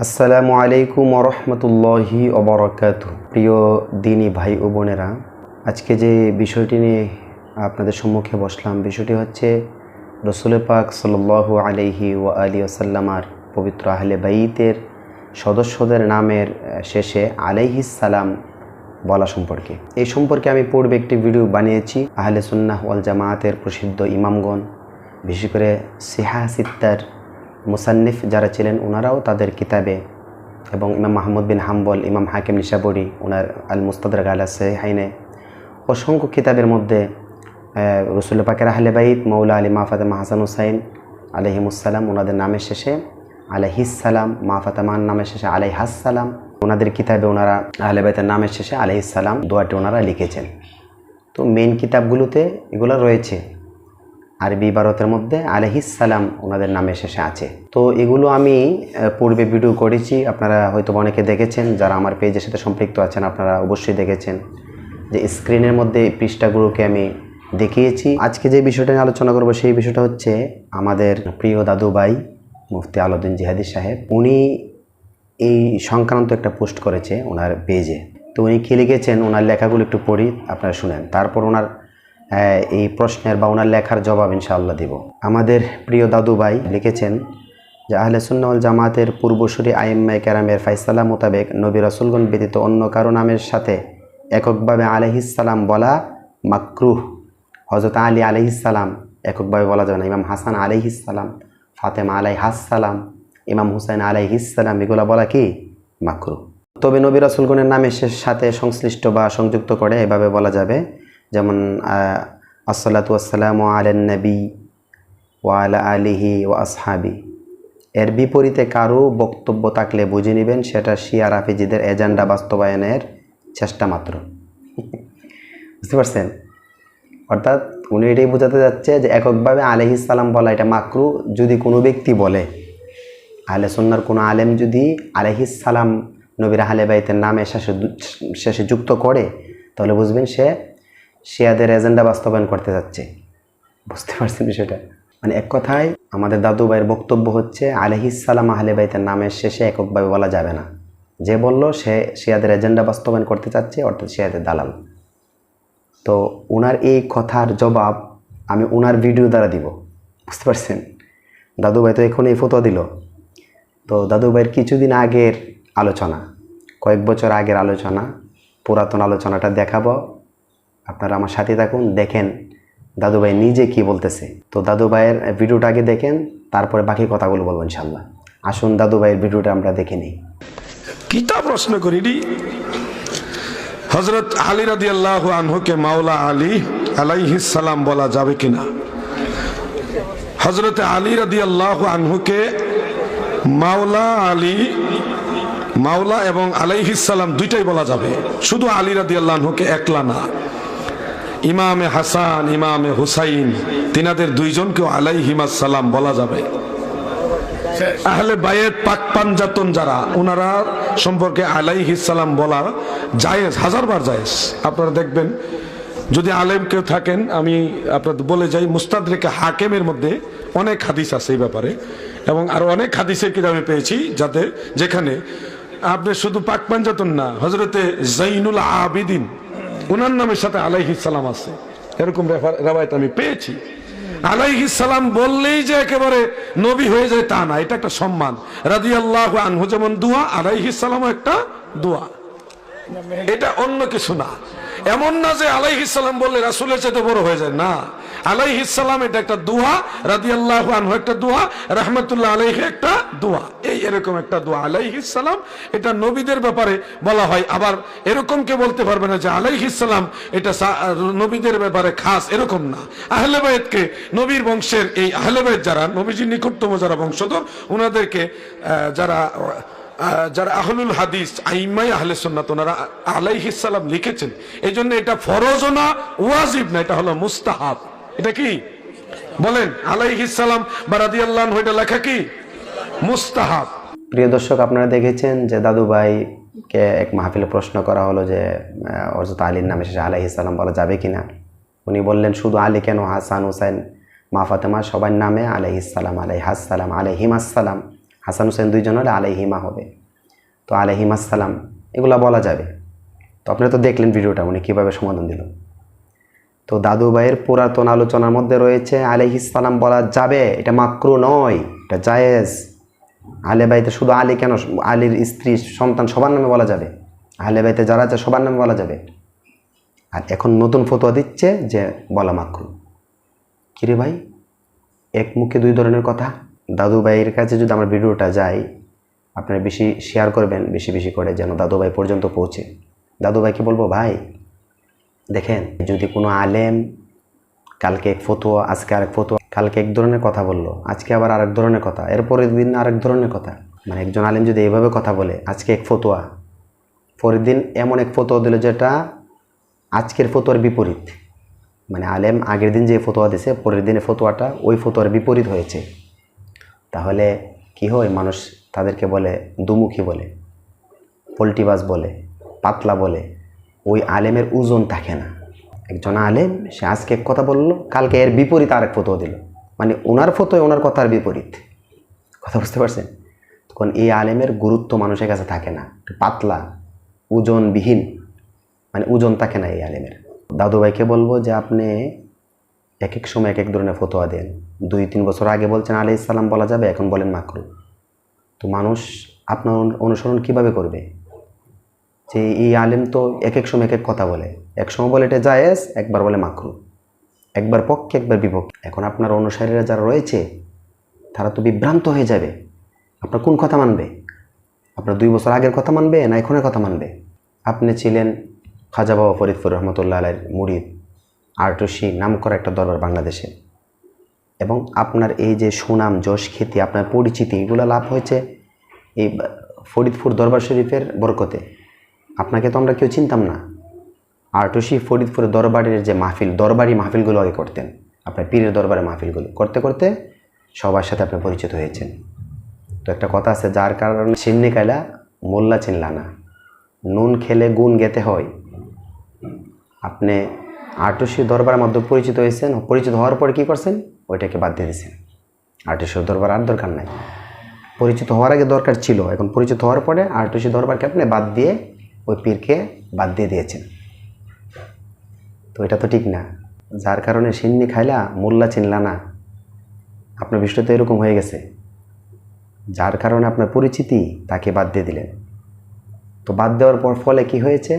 আসসালামু আলাইকুম ওরহমতুল্লাহি ওবরাকাতুহু। প্রিয় দিনী ভাই ও বোনেরা, আজকে যে বিষয়টি নিয়ে আপনাদের সম্মুখে বসলাম, বিষয়টি হচ্ছে রসুল পাক সাল্লাল্লাহু আলাইহি ওয়া আলিহি ওয়াসাল্লামার পবিত্র আহলে বাইতের সদস্যদের নামের শেষে আলাইহিস সালাম বলা সম্পর্কে। এই সম্পর্কে আমি পূর্বে একটি ভিডিও বানিয়েছি। আহলে সুন্নাহ ওয়াল জামায়াতের প্রসিদ্ধ ইমামগণ, বিশেষ করে সিহাহ সিত্তার মুসান্নিফ যারা ছিলেন, ওনারাও তাদের কিতাবে, এবং ইমাম মাহমুদ বিন হাম্বল, ইমাম হাকিম নিশাবুরি, ওনার আল মুস্তাদরাক আলা সাহিহাইনে, অসংখ্য কিতাবের মধ্যে রসুল পাকের আহলে বাইত মৌলা আলী মা ফাতেমা হাসান হুসাইন আলাইহিমুসসালাম, ওনাদের নামের শেষে আলাইহিস সালাম, মা ফাতেমার নামের শেষে আলাইহাস সালাম, ওনাদের কিতাবে ওনারা আহলে বাইতের নামের শেষে আলাইহিস সালাম দোয়াটি ওনারা লিখেছেন। তো মেইন কিতাবগুলোতে এগুলো রয়েছে। আরবি ইবারতের মধ্যে আলাইহিস সালাম ওনাদের নামের শেষে আছে। তো এগুলো আমি পূর্বে ভিডিও করেছি, আপনারা হয়তো অনেকে দেখেছেন। যারা আমার পেজের সাথে সম্পৃক্ত আছেন আপনারা অবশ্যই দেখেছেন যে স্ক্রিনের মধ্যে পৃষ্ঠাগুলোকে আমি দেখিয়েছি। আজকে যে বিষয়টা নিয়ে আলোচনা করব সেই বিষয়টা হচ্ছে আমাদের প্রিয় দাদু ভাই মুফতি আলাউদ্দিন জিহাদি সাহেব, উনি এই সংক্রান্ত একটা পোস্ট করেছে ওনার পেজে। তো উনি কি লিখেছেন, ওনার লেখাগুলো একটু পড়ি, আপনারা শুনেন, তারপর ওনার এই প্রশ্নের বা ওনার লেখার জবাব ইনশাআল্লাহ দিব। আমাদের প্রিয় দাদু ভাই লিখেছেন যে আহলে সুন্নাহ ওয়াল জামাতের পূর্বসূরি আইম্মায়ে কেরামের ফায়সালা মোতাবেক নবী রাসূলগণ ব্যতীত অন্য কারো নামের সাথে এককভাবে আলাইহিস সালাম বলা মাকরুহ। হযরত আলী আলাইহিস সালাম এককভাবে বলা যাবে না। ইমাম হাসান আলাইহিস সালাম, ফাতেমা আলাইহাস সালাম, ইমাম হুসাইন আলাইহিস সালাম, এগুলো বলা কি মাকরুহ। তবে নবী রাসূলগণের নামের সাথে সংশ্লিষ্ট বা সংযুক্ত করে এভাবে বলা যাবে, যেমন আসসালাতু ওয়াসসালামু আলান নবী ওয়া আলা আলিহি ওয়া আসহাবি। এর বিপরীতে কারো বক্তব্য থাকলে বুঝে নেবেন সেটা শিয়া রাফিজিদের এজেন্ডা বাস্তবায়নের চেষ্টা মাত্র। বুঝতে পারছেন? অর্থাৎ উনি এটাই বোঝাতে যাচ্ছে যে এককভাবে আলাইহিস সালাম বলা এটা মাকরু যদি কোনো ব্যক্তি বলে। আহলে সুন্নাহর কোনো আলেম যদি আলাইহিস সালাম নবীর আহলে বাইতের নামে শেষে যুক্ত করে, তাহলে বুঝবেন সে শিয়াদের এজেন্ডা বাস্তবায়ন করতে যাচ্ছে। বুঝতে পারছেন বিষয়টা? মানে এক কথায় আমাদের দাদু ভাইয়ের বক্তব্য হচ্ছে আলাইহিস সালাম আহলে বাইতের নামের শেষে এককভাবে বলা যাবে না। যে বলল সে শিয়াদের এজেন্ডা বাস্তবায়ন করতে চাচ্ছে, অর্থাৎ শিয়াদের দালাল। তো ওনার এই কথার জবাব আমি ওনার ভিডিও দ্বারা দিব। বুঝতে পারছেন? দাদু ভাই তো এখন এই ফতোয়া দিল। তো দাদু ভাইয়ের কিছুদিন আগের আলোচনা, কয়েক বছর আগের আলোচনা, পুরাতন আলোচনাটা দেখাবো। আপনারা আমার সাথে থাকুন, দেখেন দাদু ভাই নিজে কি বলতেছে। তো দাদু ভাইয়ের ভিডিওটা আগে দেখেন, তারপরে বাকি কথাগুলো বলবো ইনশাল্লাহ। আসুন দাদু ভাইয়ের ভিডিওটা আমরা দেখে নিই। কিতা প্রশ্ন করিনি, হযরত আলী রাদিয়াল্লাহু আনহুকে মাওলা আলী আলাইহিস সালাম বলা যাবে কিনা? হযরত আলী রাদিয়াল্লাহু আনহুকে মাওলা আলী, মাওলা এবং আলাইহিস সালাম দুইটাই বলা যাবে, শুধু আলী রাদিয়াল্লাহু আনহুকে একলা না। ইমামে হাসান, ইমামে হুসাইন, তিনাদের দুইজনকেও আলাইহিমাস সালাম বলা যাবে। আহলে বায়েত পাক পাঞ্জাতন যারা, ওনারা সম্পর্কে আলাইহিস সালাম বলা জায়েজ, হাজারবার জায়েজ। আপনারা দেখবেন যদি আলেম কেউ থাকেন, আমি আপনাদের বলে যাই, মুস্তাদরিকে হাকিমের মধ্যে অনেক হাদিস আছে এই ব্যাপারে, এবং আরো অনেক হাদিসের কিতাবে পেয়েছি যাতে যেখানে আপনি শুধু পাক পাঞ্জাতন না, হযরতে জাইনুল আবিদিন ওনার নামের সাথে আলাইহিস সালাম আছে, এরকম রেওয়ায়েত আমি পেয়েছি। আলাইহিস সালাম বললেই যে একেবারে নবী হয়ে যায় তা না, এটা একটা সম্মান। রাদিয়াল্লাহু আনহু যেমন দোয়া, আলাইহিস সালামও একটা দোয়া, এটা অন্য কিছু না। এমন না যে আলাইহিস সালাম বললে রাসূলের চেয়ে বড় হয়ে যায়, না। আলাইহিস সালাম এটা একটা দোয়া, রাদিয়াল্লাহু আনহু একটা দোয়া, রাহমাতুল্লাহ আলাইহি একটা দোয়া, এই এরকম একটা দোয়া আলাইহিস সালাম। এটা নবীদের ব্যাপারে বলা হয়। আবার এরকম কে বলতে পারবে না যে আলাইহিস সালাম এটা নবীদের ব্যাপারে খাস, এরকম না। আহলে বাইতকে, নবীর বংশের এই আহলে বাইত যারা নবীজির নিকটতম যারা বংশধর, ওনাদেরকে যারা আহলুল হাদিস, আইম্মায়ে আহলে সুন্নাত, ওনারা আলাইহিস সালাম লিখেছেন। এই জন্য এটা ফরজ না, ওয়াজিব না, এটা হলো মুস্তাহাব। এটা কি বলেন? আলাইহিস সালাম বা রাদিয়াল্লাহু আনহু, এটা লেখা কি মুস্তাহাব। প্রিয় দর্শক, আপনারা দেখেছেন যে দাদু ভাইকে এক মাহফিলে প্রশ্ন করা হলো যে হযরত আলীর নামে শেষে আলাইহিস সালাম বলা যাবে কিনা। উনি বললেন শুধু আলী কেন, হাসান, হুসাইন, মা ফাতেমা সবার নামে আলাইহিস সালাম, আলাইহাস সালাম, আলাইহিমাস সালাম, হাসান হুসেন দুইজন হলে আলাইহিমা হবে, তো আলাইহিমাসসালাম এগুলা বলা যাবে। তো আপনারা তো দেখলেন ভিডিওটা উনি কীভাবে সমাধান দিল। তো দাদু ভাইয়ের পুরাতন আলোচনার মধ্যে রয়েছে আলাইহিস সালাম বলা যাবে, এটা মাকরু নয়, এটা জায়েজ। আহলে বাইতে শুধু আলী কেন, আলীর স্ত্রী সন্তান সবার নামে বলা যাবে, আহলে বাইতে যারা আছে সবার নামে বলা যাবে। আর এখন নতুন ফতোয়া দিচ্ছে যে বলা মাকরু। কিরে ভাই, এক মুখে দুই ধরনের কথা। দাদু ভাইয়ের কাছে যদি আমার ভিডিওটা যায়, আপনারা বেশি শেয়ার করবেন, বেশি বেশি করে, যেন দাদু ভাই পর্যন্ত পৌঁছে। দাদু ভাইকে বলবো, ভাই দেখেন, যদি কোনো আলেম কালকে এক ফতোয়া, আজকে আরেক ফতোয়া, কালকে এক ধরনের কথা বললো, আজকে আবার আরেক ধরনের কথা, এরপরের দিন আরেক ধরনের কথা, মানে একজন আলেম যদি এইভাবে কথা বলে, আজকে এক ফতোয়া, পরের দিন এমন এক ফতোয়া দিল যেটা আজকের ফতোয়ার বিপরীত, মানে আলেম আগের দিন যে ফতোয়া দিছে পরের দিনে ফতোয়াটা ওই ফতোয়ার বিপরীত হয়েছে, তাহলে কি হয়? মানুষ তাদেরকে বলে দুমুখী বলে, পোল্টিবাজ বলে, পাতলা বলে। ওই আলেমের ওজন থাকে না। একজন আলেম সে আজকে এক কথা বললো, কালকে এর বিপরীত আরেক ফতোয়া দিল, মানে ওনার ফতোয় ওনার কথার বিপরীত। কথা বুঝতে পারছেন? তখন এই আলেমের গুরুত্ব মানুষের কাছে থাকে না, পাতলা, ওজনবিহীন, মানে ওজন থাকে না এই আলেমের। দাদু ভাইকে বলবো যে আপনি এক এক সময় এক এক ধরনের ফতোয়া দেন। 2-3 বছর আগে বলছেন আলাইহিস সালাম বলা যাবে, এখন বলেন মাকরু। তো মানুষ আপনার অনুসরণ কিভাবে করবে? যে এই আলেম তো এক এক সময় এক এক কথা বলে, এক সময় বলে এটা জায়েজ, একবার বলে মাকরু, একবার পক্ষে একবার বিপক্ষে। এখন আপনার অনুসারীরা যারা রয়েছে তারা তো বিভ্রান্ত হয়ে যাবে। আপনার কোন কথা মানবে? আপনার 2 বছর আগের কথা মানবে না এখনের কথা মানবে? আপনি ছিলেন খাজা বাবা ফরিদপুর রহমতুল্লাহ আলাইহির মুরিদ, আরটুসি নাম করা একটা দরবার বাংলাদেশে, এবং আপনার এই যে সুনাম, যশ, খ্যাতি, আপনার পরিচিতি, এগুলো লাভ হয়েছে এই ফরিদপুর দরবার শরীফের বরকতে। আপনাকে তো আমরা কেউ চিনতাম না। আরটুসি ফরিদপুরের দরবারের যে মাহফিল, দরবারি মাহফিলগুলো আগে করতেন, আপনার পীরের দরবারের মাহফিলগুলো করতে করতে সবার সাথে আপনি পরিচিত হয়েছেন। তো একটা কথা আছে, যার কারণে চিন্নি কাইলা মোল্লা চিনলা না, নুন খেলে গুণ গেতে হয়। আপনি আরটুসি দরবারের মধ্যে পরিচিত হয়েছেন, পরিচিত হওয়ার পরে কী করছেন? ওইটাকে বাদ দিয়ে দিয়েছেন। আরটুসির দরবার আর দরকার নাই। পরিচিত হওয়ার আগে দরকার ছিল, এখন পরিচিত হওয়ার পরে আরটুসি দরবারকে আপনি বাদ দিয়ে ওই পীরকে বাদ দিয়ে দিয়েছেন। তো এটা তো ঠিক না। যার কারণে সিন্নি খাইলা মোল্লা চিনলা না, আপনার বিষয়টা এরকম হয়ে গেছে। যার কারণে আপনার পরিচিতি, তাকে বাদ দিয়ে দিলেন। তো বাদ দেওয়ার পর ফলে কি হয়েছে?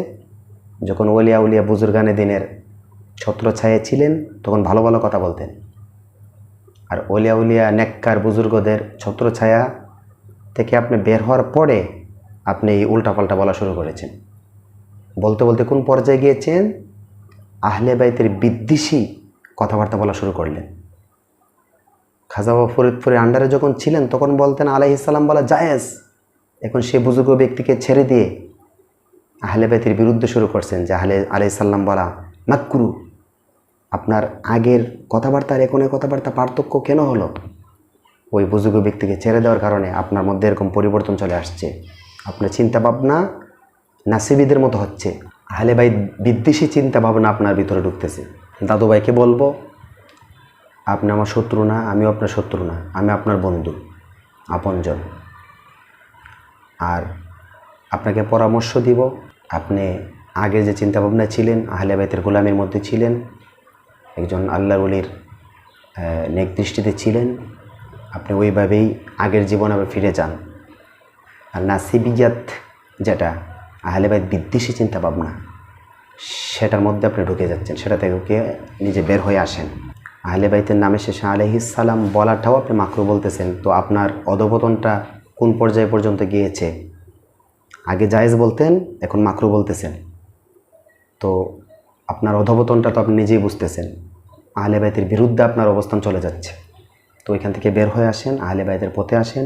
যখন ওলিয়া উলিয়া বুজুর্গানে দিনের ছত্রছায়া ছিলেন, তখন ভালো ভালো কথা বলতেন। আর ওলিয়া উলিয়া নেককার বুজুর্গদের ছত্রছায়া থেকে আপনি বের হওয়ার পরে আপনি এই উল্টাপাল্টা বলা শুরু করেছেন। বলতে বলতে কোন পর্যায়ে গিয়েছেন? আহলে বাইতের বিদ্বেষী কথাবার্তা বলা শুরু করলেন। খাজা বাবা ফরিদপুরের আন্ডারে যখন ছিলেন তখন বলতেন আলাইহিস সালাম বলা জায়েজ, এখন সে বুজুর্গ ব্যক্তিকে ছেড়ে দিয়ে আহলে বাইতের বিরুদ্ধে শুরু করছেন যে আলাইহিস সালাম বলা মাকরু। আপনার আগের কথাবার্তার এখনের কথাবার্তা পার্থক্য কেন হলো? ওই বুজুর্গ ব্যক্তিকে ছেড়ে দেওয়ার কারণে আপনার মধ্যে এরকম পরিবর্তন চলে আসছে। আপনার চিন্তা ভাবনা নাসিবিদের মতো হচ্ছে, আহলে বাইত বিদ্বেষী চিন্তা ভাবনা আপনার ভিতরে ঢুকতেছে। দাদু ভাইকে বলবো, আপনি আমার শত্রু না, আমিও আপনার শত্রু না, আমি আপনার বন্ধু, আপনজন। আর আপনাকে পরামর্শ দিব, আপনি আগে যে চিন্তাভাবনা ছিলেন, আহলে বাইতের গোলামের মধ্যে ছিলেন, একজন আল্লাহর ওলির নেক দৃষ্টিতে ছিলেন, আপনি ওইভাবেই আগের জীবন আবার ফিরে যান। আর নাসিবিয়াত যেটা আহলে বাইত বিদ্বেষী চিন্তাভাবনা, সেটার মধ্যে আপনি ঢুকে যাচ্ছেন, সেটা থেকে নিজে বের হয়ে আসেন। আহলে বাইতের নামে শেষে আলাইহিস সালাম বলাটাও আপনি মাকরু বলতেছেন। তো আপনার অধঃপতনটা কোন পর্যায়ে পর্যন্ত গিয়েছে? আগে জায়েজ বলতেন, এখন মাকরু বলতেছেন। তো আপনার অধঃপতনটা তো আপনি নিজেই বুঝতেছেন। আহলে বাইতের বিরুদ্ধে আপনার অবস্থান চলে যাচ্ছে। তো ওইখান থেকে বের হয়ে আসেন, আহলে বাইতের পথে আসেন,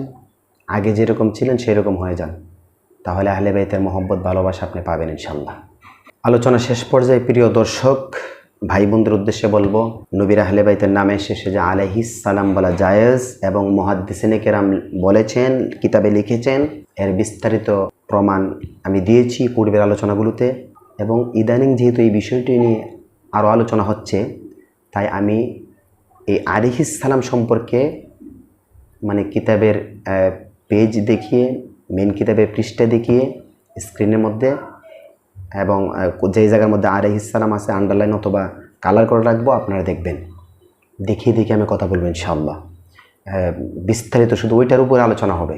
আগে যেরকম ছিলেন সেই রকম হয়ে যান, তাহলে আহলে বাইতের মহব্বত, ভালোবাসা আপনি পাবেন ইনশাল্লাহ। আলোচনা শেষ পর্যায়ে প্রিয় দর্শক ভাই বোনদের উদ্দেশ্যে বলবো, নবীর আহলে বাইতের নামে শেষে যে আলাইহিস সালাম বলা জায়েজ এবং মুহাদ্দিসিনে কেরাম বলেছেন, কিতাবে লিখেছেন, এর বিস্তারিত প্রমাণ আমি দিয়েছি পূর্বের আলোচনাগুলোতে। এবং ইদানিং যেহেতু এই বিষয়টি নিয়ে আরও আলোচনা হচ্ছে, তাই আমি এই আলাইহিস সালাম সম্পর্কে মানে কিতাবের পেজ দেখিয়ে, মেন কিতাবের পৃষ্ঠা দেখিয়ে স্ক্রিনের মধ্যে এবং যেই জায়গার মধ্যে আলাইহিস সালাম আছে আন্ডারলাইন অথবা কালার করে রাখবো, আপনারা দেখবেন। দেখিয়ে দেখে আমি কথা বলবো ইনশাআল্লাহ। বিস্তারিত শুধু ওইটার উপরে আলোচনা হবে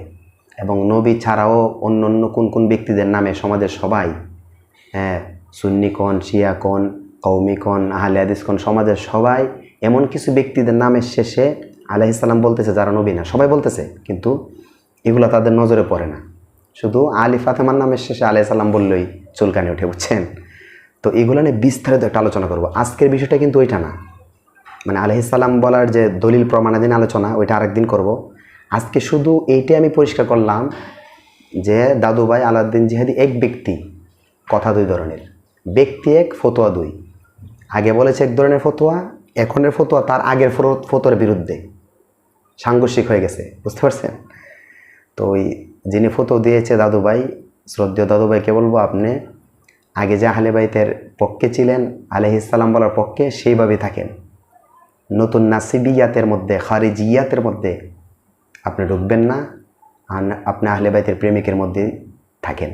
এবং নবী ছাড়াও অন্য অন্য কোন কোন ব্যক্তিদের নামে সমাজের সবাই, সুন্নি কন, শিয়া কন, কওমি কন, আহলে হাদিস কন, সমাজের সবাই এমন কিছু ব্যক্তিদের নামের শেষে আলাইহিস সালাম বলতেছে যারা নবী না, সবাই বলতেছে, কিন্তু এগুলো তাদের নজরে পড়ে না। শুধু আলী ফাতেমার নামের শেষে আলাইহিস সালাম বললেই চুলকানি ওঠে, বুঝছেন? তো এগুলো নিয়ে বিস্তারিত একটা আলোচনা করব। আজকের বিষয়টা কিন্তু ওইটা না, মানে আলাইহিস সালাম বলার যে দলিল প্রমাণাধীন আলোচনা ওইটা আরেকদিন করব। আজকে শুধু এইটাই আমি পরিষ্কার করলাম যে দাদুভাই আলাউদ্দিন জিহাদি এক ব্যক্তি, কথা দুই ধরনের, ব্যক্তি এক, ফতোয়া দুই। আগে বলেছে এক ধরনের ফতোয়া, এখনের ফতোয়া তার আগের ফতোয়ার বিরুদ্ধে সাংঘর্ষিক হয়ে গেছে, বুঝতে পারছেন? তো ওই যিনি ফতোয়া দিয়েছে দাদুভাই, শ্রদ্ধেয় দাদুভাইকে বলবো, আপনি আগে যে আহলে বাইতের পক্ষে ছিলেন, আলাইহিস সালাম বলার পক্ষে, সেইভাবে থাকেন। নতুন নাসিবিয়াতের মধ্যে, খারিজিয়াতের মধ্যে আপনি ঢুকবেন না, আপনি আহলে বাইতের প্রেমিকের মধ্যে থাকেন।